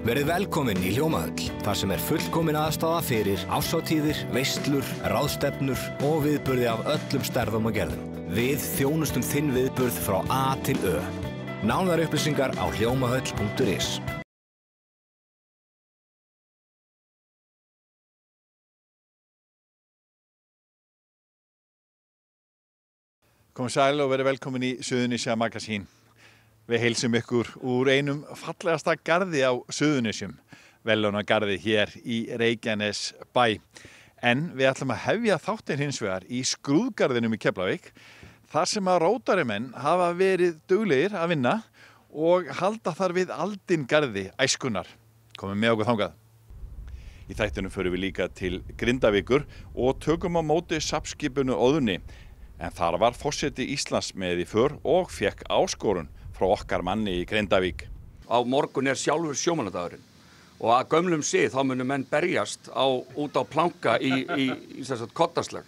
Verið velkomin í Hljómahöll, þar sem fullkomin aðstaða fyrir árshátíðir, veislur, ráðstefnur og viðburði af öllum stærðum og gerðum. Við þjónustum þinn viðburð frá A til Ö. Nánari upplýsingar á hljómahöll.is. Komið sæl og verið velkomin í Suðurnesja Magasín. Við heilsum ykkur úr einum fallegasta garði á Suðurnesjum, verðlaunagarði hér í Reykjanesbæ. En við ætlum að hefja þáttinn hins vegar í skrúðgarðinum í Keflavík, þar sem að rótarimenn hafa verið duglegir að vinna og halda þar við aldingarði æskunnar. Komum með okkur þangað. Í þættinu förum við líka til Grindavíkur og tökum á móti safnskipinu Óðni. En þar var forseti Íslands með í för og fékk áskorun frá okkar manni í Grindavík. Á morgun sjálfur sjómannadagurinn og að gömlum sið þá munu menn berjast út á planka í kottaslag.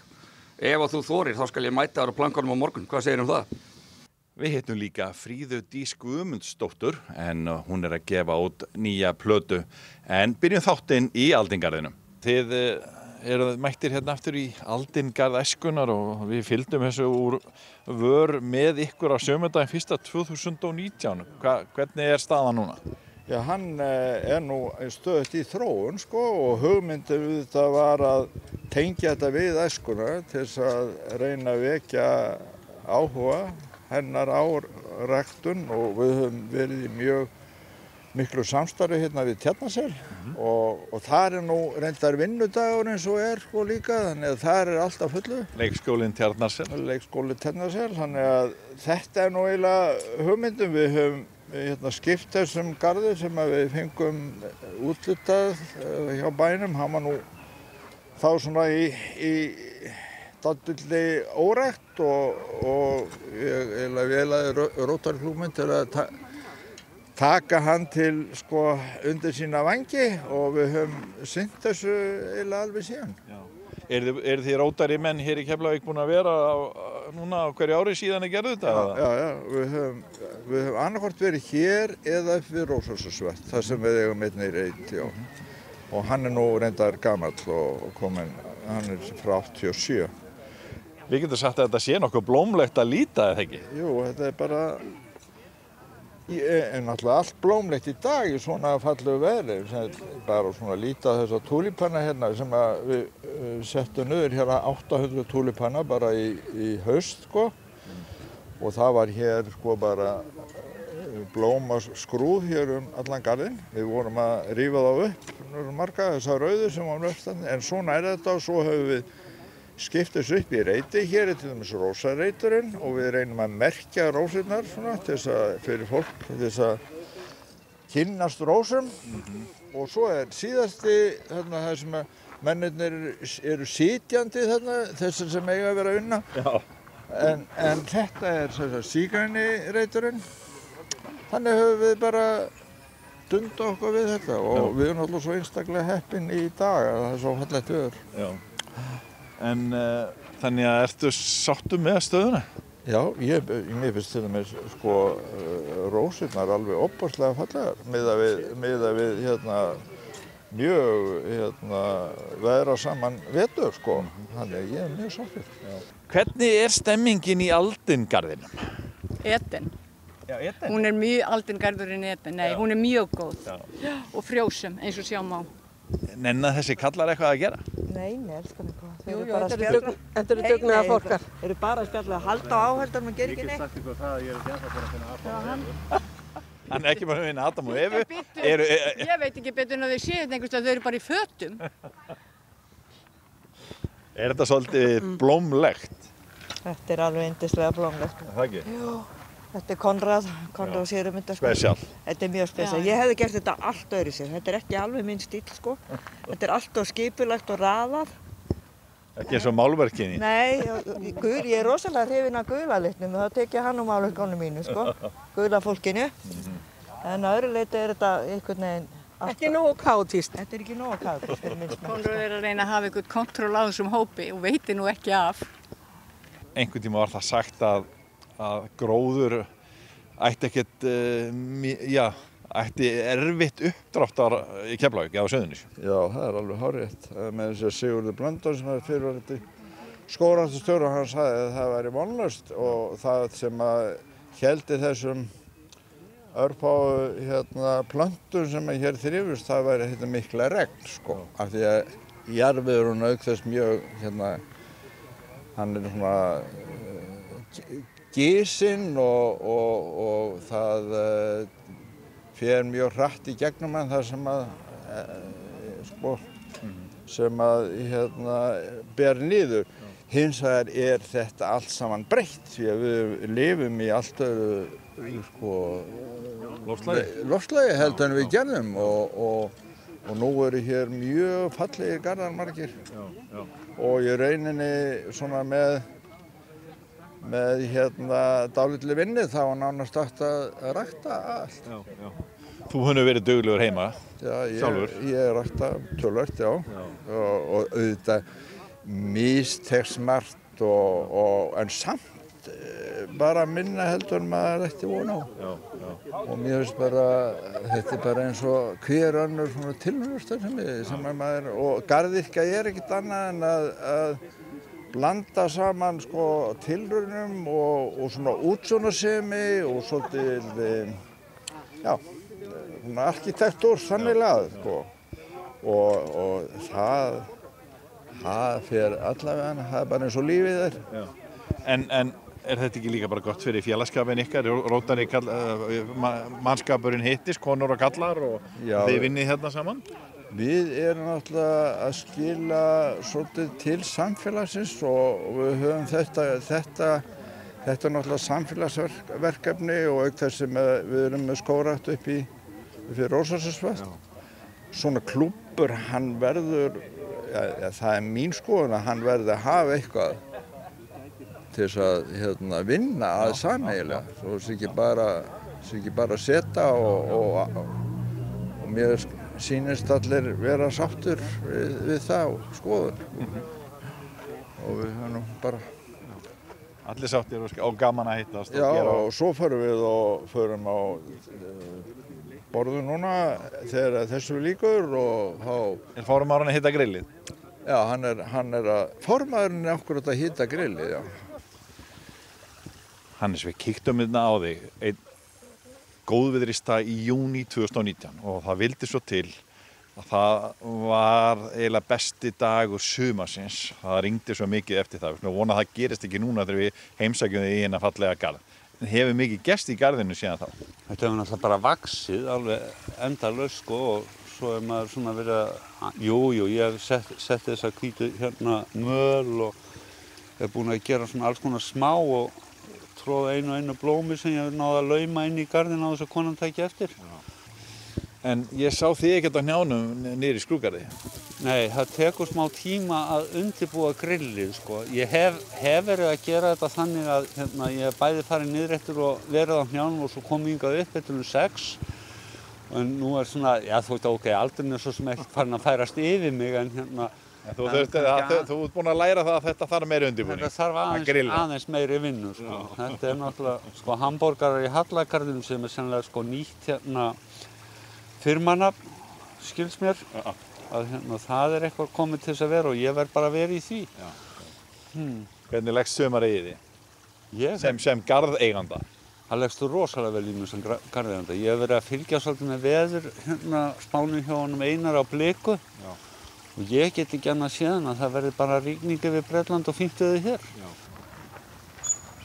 Ef að þú þorir þá skal ég mæta þar á plankanum á morgun. Hvað segir það? Við hittum líka Fríðu Dís Guðmundsdóttur en hún að gefa út nýja plötu. En byrjum þáttinn í aldingarðinum. Þið eruð mættir hérna aftur í aldingarð æskunnar og við fylgdum þessu úr vör með ykkur á sjómannadaginn 2019. Hvernig staðan núna? Já, hann nú stöðugt í þróun og hugmyndin þetta var að tengja þetta við æskuna til þess að reyna að vekja áhuga hennar á ræktun og við höfum verið í mjög miklu samstarfi hérna við Tjarnarsel og þar nú reyndar vinnudagurinn svo líka, þannig að þar alltaf fullu. Leikskólinn Tjarnarsel. Leikskóli Tjarnarsel, þannig að þetta nú eiginlega hugmyndum. Við höfum skipt þessum garði sem að við fengum úthlutað hjá bænum. Hann var nú þá svona í dálítilli órækt og ég eiginlega velaði Rótarklúbinn til að taka hann til undir sína vangi og við höfum sinnt þessu eiginlega alveg síðan. Eru þið rótari menn hér í Keflavík búin að vera núna á hverju ári síðan gerðu þetta? Já, við höfum annarkvort verið hér eða upp við Rósarsasvett, þar sem við eigum einnig í reit, já. Og hann nú reyndar gamall og kominn, hann frá 87. Við getum sagt að þetta sé nokkuð blómlegt að líta, eða ekki? Jú, þetta bara náttúrulega allt blómlegt í dag í svona fallegu veðri, bara svona líta þessa túlípanna hérna sem að við settum niður hérna 800 túlípanna bara í haust og það var hér bara blómaskrúð hér allan garðinn. Við vorum að rífa þá upp marga þessar rauðu sem var nöftandi, en svona þetta og svo höfum við skipt þessu upp í reiti. Hér til dæmis rósareiturinn og við reynum að merkja rósirnar svona til þess að fyrir fólk til þess að kynnast rósum. Og svo síðasti þarna það sem að mennirnir eru sitjandi þarna, þessir sem eiga að vera að vinna. Já. En þetta sígræni reiturinn. Þannig höfum við bara dundað okkur við þetta og við erum alltaf svo einstaklega heppin í dag að það svo fallegt veður. Já. En þannig að ertu sáttur með stöðuna? Já, mér finnst til dæmis rósirnar alveg ofboðslega fallegar miðað við mjög veðra saman vetur Þannig að ég er mjög sáttur. Hvernig stemmingin í aldingarðinum? Edin. Já, Edin. Hún mjög aldingarðurinn Edin. Nei, hún mjög góð. Já. Og frjósum eins og sjá má. Nenna þessi kallar eitthvað að gera? Nei, elskan eitthvað. Þetta eru dugnaða fólkar. Þeir eru bara að spjalla, halda á áhaldar, maður gerir ekki neitt. Ég get sagt ykkur það að ég ekki ennþá búin að finna Adam. Hann ekki bara að finna Adam og Evu? Ég veit ekki betur en að þau séu einhvers veginn að þau eru bara í fötum. Þetta svolítið blómlegt? Þetta alveg yndislega blómlegt. Það ekki? Jú. Þetta Konráð Sigurðarmyndar. Spesial. Þetta mjög spesial. Ég hefði gert þetta allt öðru sér. Þetta ekki alveg minn stíll Þetta allt skipulagt og raðað. Ekki eins og málverkinni? Nei, ég er rosalega hrifin af gula litnum og þá tek ég hann málverkónu mínu Gula fólkinu. En að öðru leyti þetta einhvern veginn Ekki nógu kaotískt. Þetta ekki nógu kaotískt fyrir minn smekk. Konráð að reyna að hafa einhvern kontról á þessum hópi og veitir nú ekki af. Einhvern tíma var það sagt að gróður ætti ekkert ætti erfitt uppdráttar í Keflavík eða á Suðurnesjum. Já, það alveg hárrétt. Með þess að Sigurður Blöndal sem er fyrirverandi skógræktarstjóri, hann sagði að það væri vonlaust og það sem að héldi þessum örfáu plöntum sem hér þrifust, það væri þetta mikla regn, sko. Af því að jarðvegurinn auk þess mjög, hann er svona gisinn og það fer mjög hratt í gegnum hann þar sem að, sem að ber niður. Hins vegar er þetta allt saman breytt því að við lifum í allt öðru loftslagi heldur en við gerðum og nú eru hér mjög fallegir garðar margir og í rauninni svona með dálítið vinnu þá var nánast hægt að rækta allt. Þú hefur verið duglegur heima sjálfur? Já, ég rækta töluvert, já. Og auðvitað mistekst margt en samt bara minna heldur en maður ætti von á. Og mér finnst bara, þetta er bara eins og hver önnur svona tilraunastarfsemi sem maður, og garðyrkja er ekkert annað en að blanda saman sko tilraunum og svona útsjónarsemi og svolítið, svona arkitektúr sannilega, sko. Og það fer allavega, það er bara eins og lífið er. En er þetta ekki líka bara gott fyrir félagsskapinn ykkar, rótari mannskapurinn hittist, konur og kallar og þið vinnið hérna saman? Við erum náttúrulega að skila svolítið til samfélagsins og við höfum þetta er náttúrulega samfélagsverkefni og auk þess sem við erum með skógrækt upp fyrir Rósarsfjörð. Svona klúbbur, hann verður, það er mín skoðun að hann verður að hafa eitthvað til þess að vinna að sameiginlega. Svo sé ekki bara setja og mér sýnist allir vera sáttur við það og skoðun. Og við höfum bara allir sáttir og gaman að hittast. Já, og svo förum á borðu núna þegar þessu lýkur og þá... Er formaðurinn að hitta grillið? Já, formaðurinn er akkurat að hitta grillið, já. Hannes, við kíktum á þig einn góðviðrista í júní 2019 og það vildi svo til að það var eiginlega besti dagur sumarsins. Það ringdi svo mikið eftir það. Við vonum að það gerist ekki núna þegar við heimsækjum þig í hérna fallega garð. En hefur mikið gerst í garðinu síðan þá? Þetta hefur náttúrulega bara vaxið alveg endalaust, sko, og svo er maður svona verið að, ég hef sett þessa hvítu möl og er búin að gera svona alls konar smá og tróð einu blómi sem ég hef náð að lauma inn í garðina á þess að konan tæki eftir. En ég sá þig ekkert á hnjánum niður í skrúðgarði. Nei, það tekur smá tíma að undirbúa grillið, sko. Ég hef verið að gera þetta þannig að ég hef bæði farið niður eftir og verið á hnjánum og svo komið hingað upp eftir 6. En nú er svona, þú veit ok, aldurinn er svo sem ekkert farin að færast yfir mig, en Þú ert búin að læra það að þetta þarf meiri undirbúning. Þetta þarf aðeins meiri vinnu, sko. Þetta er náttúrulega, sko, hamborgarar í Hallagarðinum sem er sennilega, sko, nýtt firmanafn, skilst mér, að það er eitthvað komið til þess að vera og ég verð bara að vera í því. Hvernig leggst sumarið í því? Sem garðeiganda? Það leggst rosalega vel í mig sem garðeiganda. Ég hef verið að fylgja svolítið með veður, spánum hjá honum Einar á Bliku. Og ég get ekki annað séðan að það verði bara rigning yfir Bretland og 50 hér.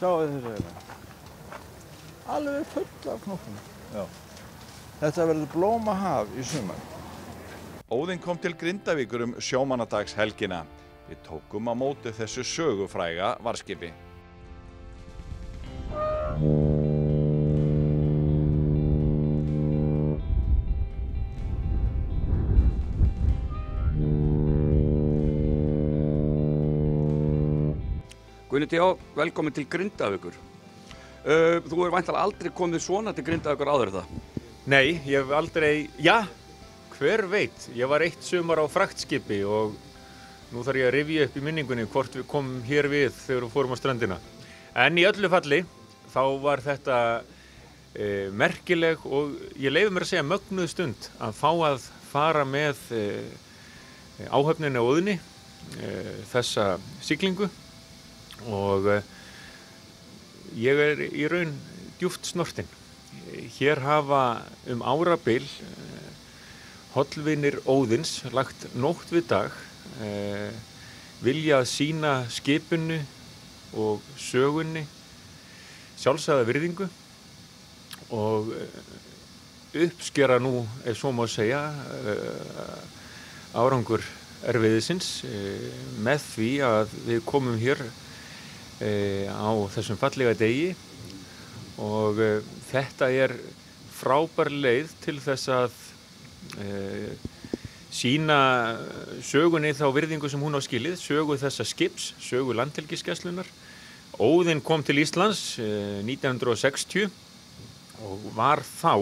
Sjáu þessu hérna. Alveg full af knoppum. Þetta verður blómahaf í sumar. Óðinn kom til Grindavíkur sjómannadagshelgina. Við tókum á móti þessu sögufræga varðskipi. Guðni T.H., velkomin til Grindavíkur. Þú hefur væntanlega aldrei komið svona til Grindavíkur áður það? Nei, ég hef aldrei, hver veit. Ég var eitt sumar á fraktskipi og nú þarf ég að rifja upp í minningunni hvort við komum hér við þegar við fórum á ströndina. En í öllu falli, þá var þetta merkileg og ég leyfi mér að segja mögnuð stund að fá að fara með áhöfninni á Óðni þessa siglingu og ég í raun djúpt snortinn. Hér hafa árabil hollvinir Óðins lagt nótt við dag, viljað sýna skipinu og sögunni sjálfsagða virðingu og uppskera nú, ef svo má segja, árangur erfiðisins með því að við komum hér á þessum fallega degi og þetta frábær leið til þess að sýna sögunni þá virðingu sem hún á skilið, sögu þessa skips, sögu landhelgisgæslunnar. Óðinn kom til Íslands 1960 og var þá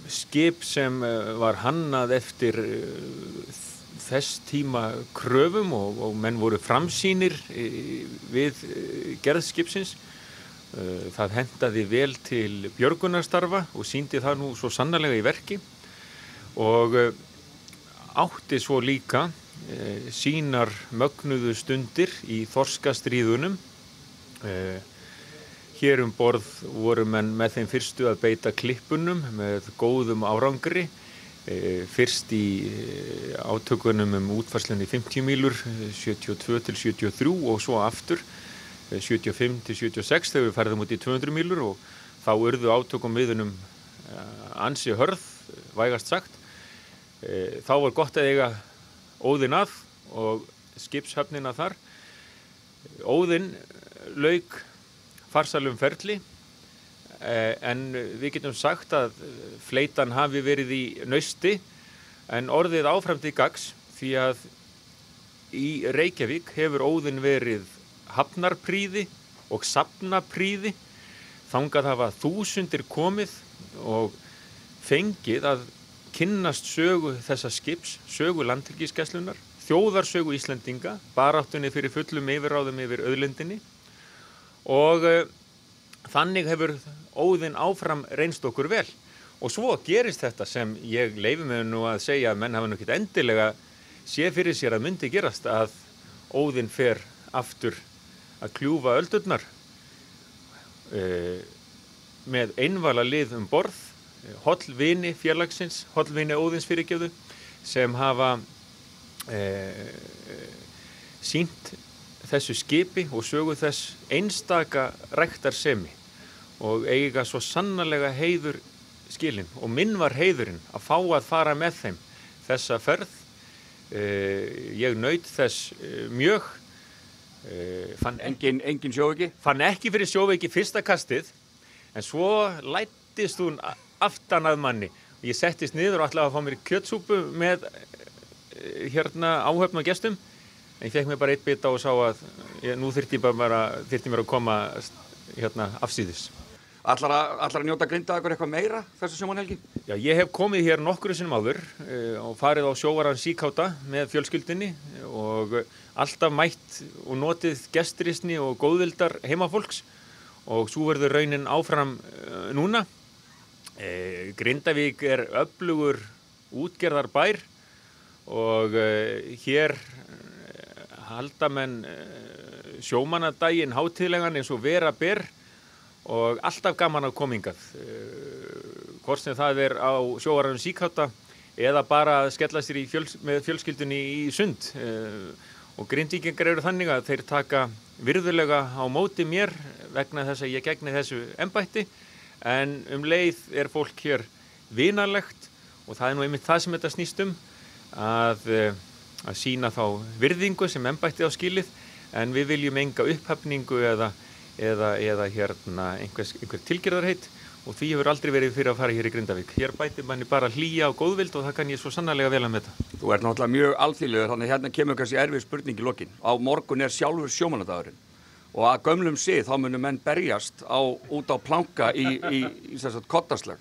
skip sem var hannað eftir þess tíma kröfum og menn voru framsýnir við gerð skipsins. Það hentaði vel til björgunarstarfa og sýndi það nú svo sannarlega í verki og átti svo líka sínar mögnuðu stundir í þorskastríðunum. Hér borð voru menn með þeim fyrstu að beita klippunum með góðum árangri. Fyrst í átökunum útfærslunni 50 mílur, 72 til 73 og svo aftur 75 til 76 þegar við ferðum út í 200 mílur og þá urðu átökum viðunum ansi hörð, vægast sagt. Þá var gott að eiga Óðinn að og skipshöfnina þar. Óðinn lauk farsælum ferli en við getum sagt að fleytan hafi verið í nausti en orðið áfram til gagns því að í Reykjavík hefur Óðinn verið hafnarprýði og safnaprýði. Þangað hafa þúsundir komið og fengið að kynnast sögu þessa skips, sögu landhelgisgæslunnar, þjóðarsögu Íslendinga, baráttunni fyrir fullum yfirráðum yfir auðlindinni og þannig hefur Óðinn áfram reynst okkur vel. Og svo gerist þetta sem ég leyfi mig nú að segja að menn hafa nú ekkert endilega séð fyrir sér að myndi gerast að Óðinn fer aftur að kljúfa öldurnar með einvala lið borð, hollvini félagsins, hollvini Óðins fyrirgefðu, sem hafa sýnt þessu skipi og sögu þess einstaka ræktarsemi og eiga svo sannarlega heiður skilinn og minn var heiðurinn að fá að fara með þeim þessa ferð. Ég naut þess mjög. Fann engin sjóveiki? Fann ekki fyrir sjóveiki fyrsta kastið en svo læddist hún aftan að manni. Ég settist niður og ætlaði að fá mér kjötsúpu með áhöfn og gestum en ég fekk mér bara eitt bita og sá að nú þyrfti mér að koma afsíðis. Ætlar að njóta Grindavíkur eitthvað meira þessu sjómanhelgi? Já, ég hef komið hér nokkru sinnum áður og farið á sjóvaran Síkáta með fjölskyldunni og alltaf mætt og notið gestrisni og góðvildar heimafólks og svo verður raunin áfram núna. Grindavík öflugur útgerðarbær og hér halda menn sjómannadaginn hátíðlegan eins og vera ber og alltaf gaman að koma hingað. Hvort sem það á sjóvaranum Síkáta eða bara að skella sér með fjölskyldunni í sund. Og Grindvíkingar eru þannig að þeir taka virðulega á móti mér vegna þess að ég gegni þessu embætti en leið fólk hér vinalegt og það nú einmitt það sem þetta snýst að sýna þá virðingu sem embættið á skilið en við viljum enga upphafningu eða einhver tilgerðarheit og því hefur aldrei verið fyrir að fara hér í Grindavík. Hér bætir manni bara hlýja og góðvild og það kann ég svo sannarlega vel að meta. Þú náttúrulega mjög alþýðlegur, þannig hérna kemur kannski erfið spurning í lokin. Á morgun sjálfur sjómannadagurinn og að gömlum sið þá munu menn berjast út á planka í kottaslag.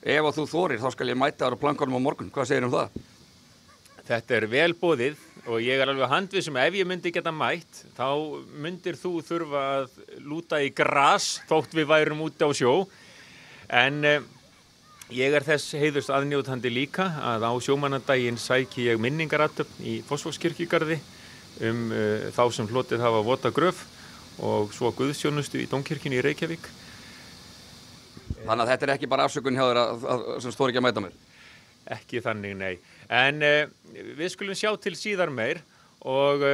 Ef að þú þorir þá skal ég mæta þar á plankanum á morgun. Hvað segir það? Þetta vel boðið og ég alveg handviss ef ég myndi geta mætt, þá myndir þú þurfa að lúta í gras þótt við værum úti á sjó. En ég þess heiðurs aðnjótandi líka að á sjómannadaginn sæki ég minningarathöfn í Fossvogskirkjugarði þá sem hlotið hafa vota gröf og svo guðsþjónustu í Dómkirkjunni í Reykjavík. Þannig að þetta ekki bara afsökun hjá þér sem stóð ekki að mæta mér? Ekki þannig, nei. En við skulum sjá til síðar meir og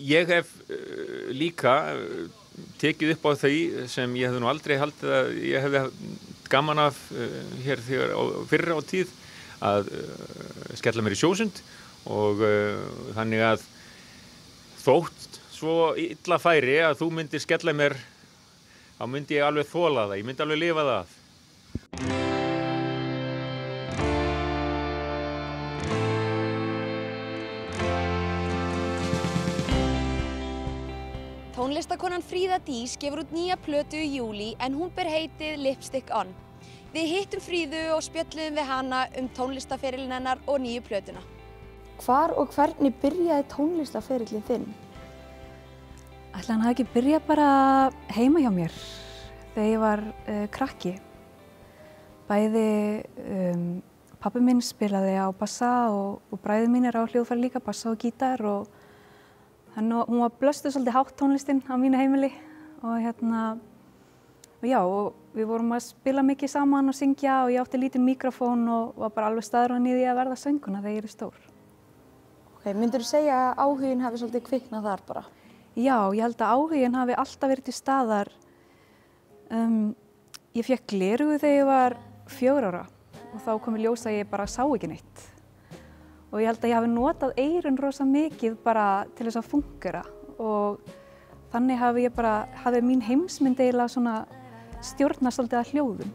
ég hef líka tekið upp á því sem ég hefði nú aldrei haldið að ég hefði gaman af hér fyrr á tíð að skella mér í sjósund og þannig að þótt svo illa færi að þú myndir skella mér, þá myndi ég alveg þola það, ég myndi alveg lifa það af. Tónlistakonan Fríða Dís gefur út nýja plötu í júlí en hún ber heitið Lipstick On. Við hittum Fríðu og spjölluðum við hana tónlistaferilinn hennar og nýju plötuna. Hvar og hvernig byrjaði tónlistaferillinn þinn? Ætli hann hafi ekki byrjað bara heima hjá mér þegar ég var krakki. Bæði pabbi minn spilaði á bassa og bræður mínir á hljóðfæri líka, bassa og gítar og hún var blöstuð svolítið hátt tónlistin á mínu heimili og við vorum að spila mikið saman og syngja og ég átti lítinn míkrafón og var bara alveg staðráðin í því að verða söngkona þegar ég stór. Ok, myndirðu segja að áhuginn hafi svolítið kviknað þar bara? Já, ég held að áhuginn hafi alltaf verið til staðar. Ég fékk gleraugu þegar ég var 4 ára og þá kom í ljós að ég bara sá ekki neitt. Og ég held að ég hafi notað eyrun rosa mikið bara til þess að fungera og þannig hafi mín heimsmynd eiginlega svona stjórnast svolítið að hljóðum.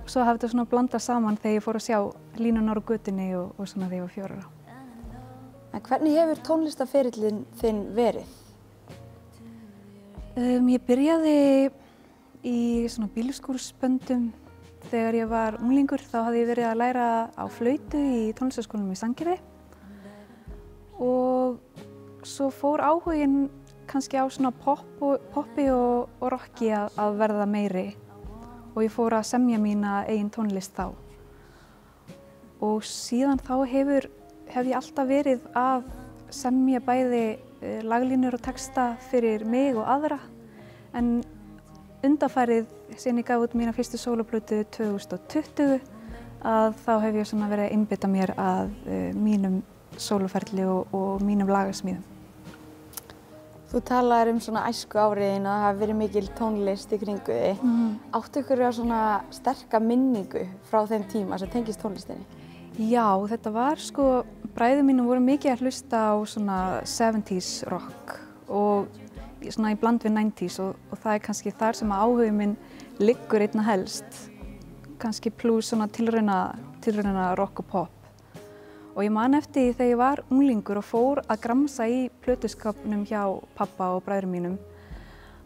Og svo hafi þetta svona blandað saman þegar ég fór að sjá línurnar á götunni og svona þegar ég var 4 ára. En hvernig hefur tónlistaferillinn þinn verið? Ég byrjaði í svona bílskúrsböndum. Þegar ég var unglingur þá hafði ég verið að læra á flautu í tónlistarskólanum í Sandgerði og svo fór áhuginn kannski á svona poppi og rocki að verða meiri og ég fór að semja mína eigin tónlist þá. Og síðan þá hef ég alltaf verið að semja bæði laglínur og texta fyrir mig og aðra en undanfarið síðan ég gaf út mína fyrstu sólóplötu 2020 að þá hef ég svona verið að einbeita mér að mínum sólóferli og mínum lagasmíðum. Þú talaðir svona æsku áriðin að það hafi verið mikil tónlist í kringu þig. Áttu ykkur svona sterka minningu frá þeim tíma sem tengist tónlistinni? Já, þetta var bræður mínum voru mikið að hlusta á svona 70s rock og svona í bland við 90s og það kannski þar sem áhuginn minn liggur einna helst, kannski plus svona tilrauna rock og pop. Og ég man eftir þegar ég var unglingur og fór að gramsa í plötuskapnum hjá pappa og bræðrum mínum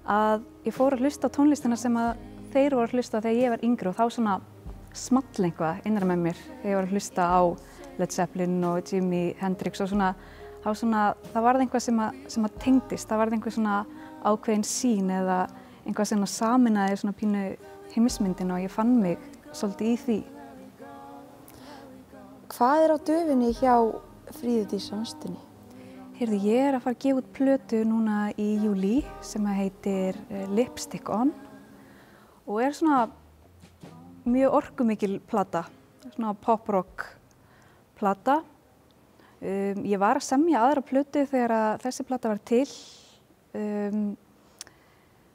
að ég fór að hlusta á tónlistina sem að þeir voru að hlusta þegar ég var yngri og þá svona small eitthvað innra með mér þegar ég var að hlusta á Led Zeppelin og Jimi Hendrix og svona það varð einhvað sem að tengdist, það varð einhver svona ákveðin sýn eða einhvað sem að sameinaði svona pínu heimsmyndina og ég fann mig svolítið í því. Hvað á döfinni hjá Fríðu Dís á næstunni? Heyrðu, ég að fara að gefa út plötu núna í júlí sem heitir Lipstick On og svona mjög orkumikil plata, svona pop-rock plata. Ég var að semja aðra plötu þegar þessi plata var til.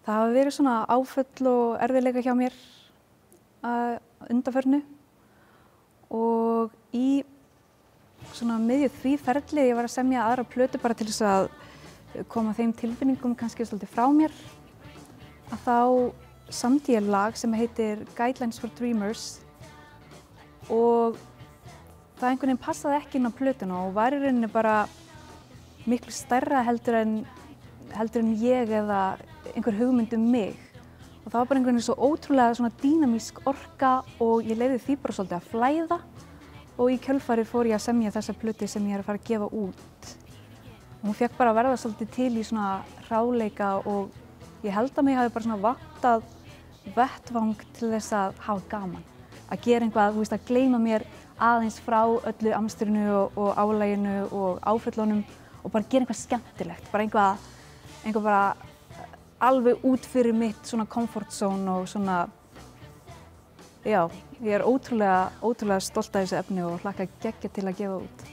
Það hafa verið svona áföll og erfiðleika hjá mér að undanförnu og í svona miðju því ferli ég var að semja aðra plötu bara til þess að koma þeim tilfinningum kannski svolítið frá mér að þá samdi ég lag sem heitir Guidelines for Dreamers og það einhvern veginn passaði ekki inn á plötuna og var í rauninni bara miklu stærra heldur en ég eða einhver hugmynd mig. Og það var bara einhvern veginn svo ótrúlega svona dýnamísk orka og ég leyfði því bara svolítið að flæða og í kjölfarið fór ég að semja þessa plötu sem ég er að fara að gefa út. Hún fékk bara að verða svolítið til í svona hráleika og ég held að mig hafi bara svona vantað vettvang til þess að hafa gaman. Að gera eitthvað, þú veist, að gleyma mér aðeins frá öllu amstrinu og álaginu og áföllunum og bara gera eitthvað skemmtilegt, bara eitthvað bara alveg út fyrir mitt svona comfort zone og svona, já, ég er ótrúlega stolt af þessu efni og hlakka geggja til að gefa út.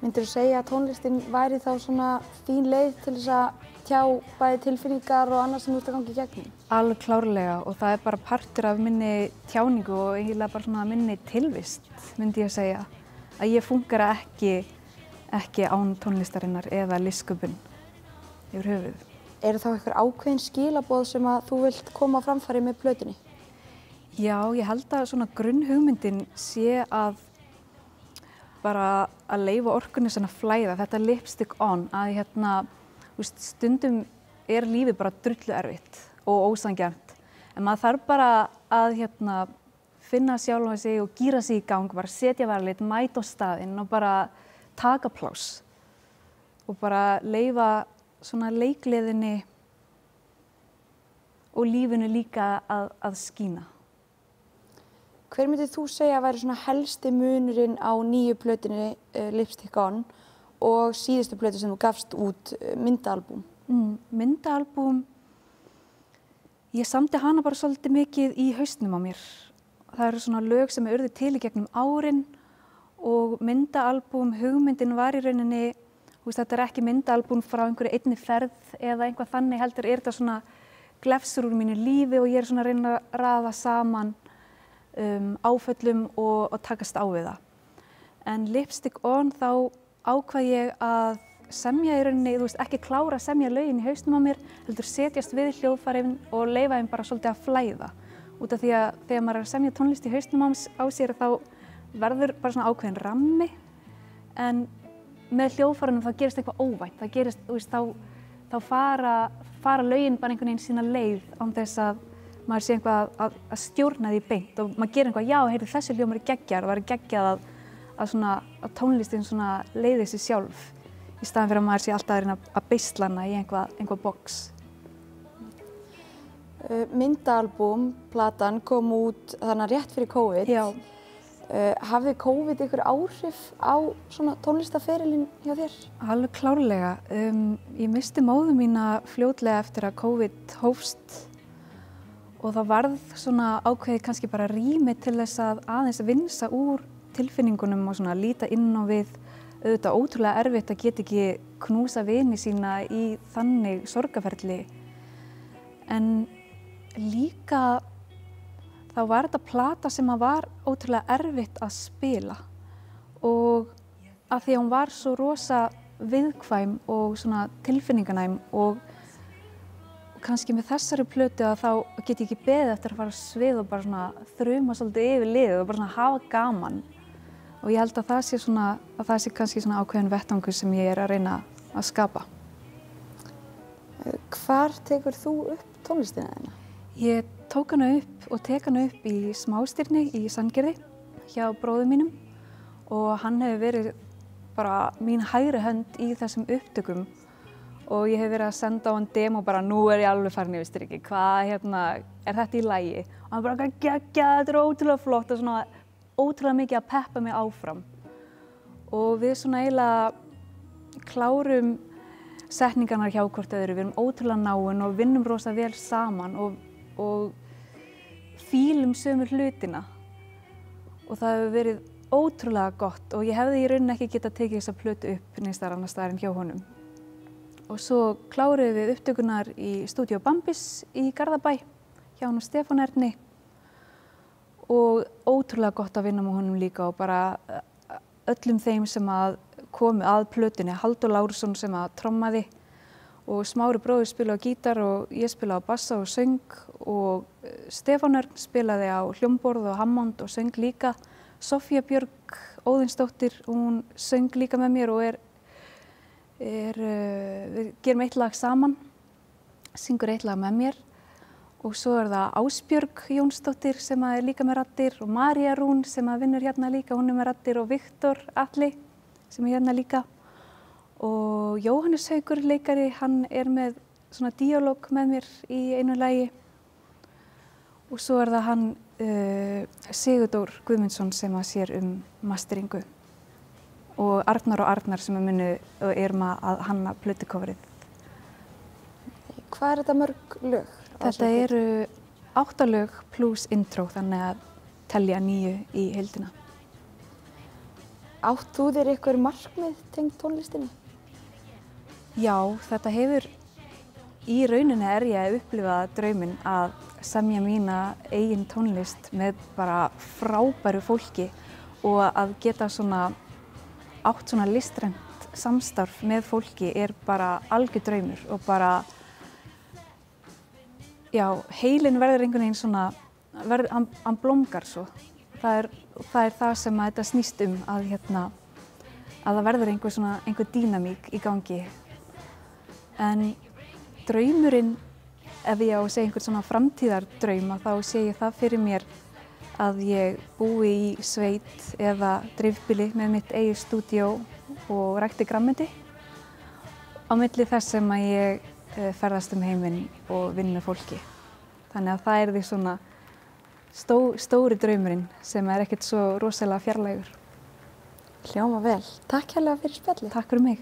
Myndirðu segja að tónlistin væri þá svona fín leið til þess að tjá bæði tilfinningar og annað sem þú ert að ganga í gegnum? Alveg klárlega og það er bara partur af minni tjáningu og eiginlega bara svona minni tilvist, myndi ég að segja. Að ég fúnkara ekki án tónlistarinnar eða listsköpun yfir höfuð. Eru þá einhver ákveðin skilaboð sem að þú vilt koma á framfæri með plötunni? Já, ég held að svona grunnhugmyndin sé að bara að leyfa orkunni svona flæða, þetta lipstick on, að stundum er lífið bara drullu erfitt og ósanngjarnt. En maður þarf bara að finna sjálfa sig og gíra sig í gang, bara setja varlit, mæta á staðinn og bara taka pláss. Og bara leyfa svona leikgleðinni og lífinu líka að skína. Hver myndir þú segja að væri svona helsti munurinn á nýju plötunni Lipstick On og síðustu plötu sem þú gafst út, myndaalbúm? Myndaalbúm, ég samdi hana bara svolítið mikið í hausnum á mér. Það eru svona lög sem urðu til í gegnum árin og myndaalbúm, hugmyndin var í rauninni, þetta er ekki myndaalbúm frá einhverju einni ferð eða einhvað þannig, heldur er þetta svona glefsur úr mínu lífi og ég er svona að reyna að raða saman áföllum og takast á við það. En Lipstick On þá ákvað ég að semja í rauninni, ekki klára að semja lögin í hausnum á mér, heldur setjast við hljóðfærin og leyfa þeim bara svolítið að flæða. Út af því að þegar maður er að semja tónlist í hausnum á sér þá verður bara svona ákveðin rammi, en með hljóðfærunum þá gerist eitthvað óvænt, það gerist, þá fara lögin bara einhvern veginn sína leið án þess að maður sé eitthvað að stjórna því beint og maður gerir eitthvað, já, heyrðu, þessi hljómar er geggjar og það er geggjað að tónlistin svona leiði sig sjálf í staðan fyrir að maður sé alltaf að reyna að beisla hana í einhvað box. Myndaalbúm, platan, kom út þannig rétt fyrir COVID. Já. Hafði COVID ykkur áhrif á svona tónlistaferilinn hjá þér? Alveg klárlega. Ég missti móður mína fljótlega eftir að COVID hófst og það varð svona ákveðið kannski bara rými til þess að aðeins vinsa úr tilfinningunum og svona líta inn á við. Auðvitað ótrúlega erfitt að geta ekki knúsa vini sína í þannig sorgarferli. En líka þá var þetta plata sem var ótrúlega erfitt að spila og af því að hún var svo rosa viðkvæm og svona tilfinninganæm og kannski með þessari plötu að þá get ég ekki beðið eftir að fara á svið og bara svona þruma svolítið yfir liðið og bara svona hafa gaman. Og ég held að það sé kannski svona ákveðin vettvangur sem ég er að reyna að skapa. Hvar tekur þú upp tónlistina þína? Ég tók hana upp og tek hana upp í Smástirni í Sandgerði hjá bróður mínum og hann hefur verið bara mín hægri hönd í þessum upptökum og ég hef verið að senda á hann demo bara nú er ég alveg farin yfir strikið, hvað er þetta í lagi? Og hann bara geggja, þetta er ótrúlega flott og svona ótrúlega mikið að peppa mig áfram. Og við svona eiginlega klárum setningarnar hjá hvort öðru, við erum ótrúlega náin og vinnum rosa vel saman og fílum sömu hlutina. Og það hefur verið ótrúlega gott og ég hefði í rauninni ekki getað tekið þessa plötu upp neins staðar annars staðar en hjá honum. Og svo kláruðum við upptökunar í Stúdíó Bambis í Garðabæ hjá honum Stefán Erni og ótrúlega gott að vinna með honum líka og bara öllum þeim sem komu að plötunni, Halldór Lárusson sem trommaði og Smári bróðir spilaði á gítar og ég spilaði á bassa og söng og Stefán Örn spilaði á hljómborð og hammond og söng líka. Sofía Björg Óðinsdóttir, hún söng líka með mér og við gerum eitt lag saman, syngur eitt lag með mér Og svo það Ásbjörg Jónsdóttir sem er líka með raddir og María Rún sem vinnur hérna líka, hún með raddir og Viktor Atli sem hérna líka. Og Jóhannes Haukur leikari, hann með svona díalóg með mér í einu lagi. Og svo það hann Sigurdór Guðmundsson sem sér masteringu. Og Arnar og Arnar sem munu og að hanna plötucoverið. Hvað þetta mörg lög? Þetta eru 8 lög pluss intro, þannig að telja 9 í heildina. Átt þú þér einhver markmið tengt tónlistinni? Já, þetta hefur, í rauninni ég að upplifa drauminn að semja mína eigin tónlist með bara frábæru fólki og að geta átt svona listrænt samstarf með fólki bara algjör draumur og bara já, heilinn verður einhvern veginn svona, hann blómgar svo. Það er það sem þetta snýst að það verður einhver dýnamík í gangi. En draumurinn, ef ég á að segja einhvern svona framtíðardrauma, þá sé ég það fyrir mér að ég búi í sveit eða dreifbýli með mitt eigið stúdíó og rækti grænmeti. Á milli þess sem að ég ferðast heiminn og vinna með fólki. Þannig að það því svona stóri draumurinn sem ekkert svo rosalega fjarlægur. Hljóma vel. Takk hérlega fyrir spjallið. Takk fyrir mig.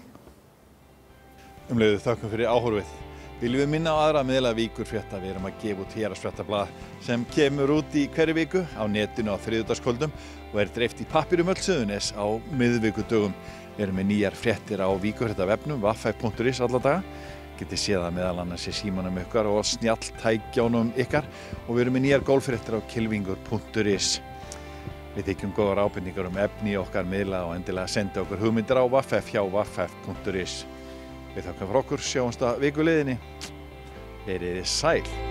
Leiðu þakkum fyrir áhorfið. Viljum við minna á aðra miðla Víkurfrétta. Við erum að gefa út Héraðsfréttablað sem kemur út í hverri viku á netinu á þriðjudagskvöldum og dreift í pappír öll Suðurnes á miðvikudögum. Við erum með nýjar fréttir á Víkurfréttavefnum www.vf.is alla daga. Getið séð það meðal annars í símanum ykkar og snjalltækjánum ykkar og við erum með nýjar golffréttir á kylfingur.is. Við þykjum góðar ábendingar efni í okkar miðla og endilega sendi okkur hugmyndir á www.vf.is. Við þakkum fyrir okkur, sjáumst að vikuleiðinni. Verið sæl!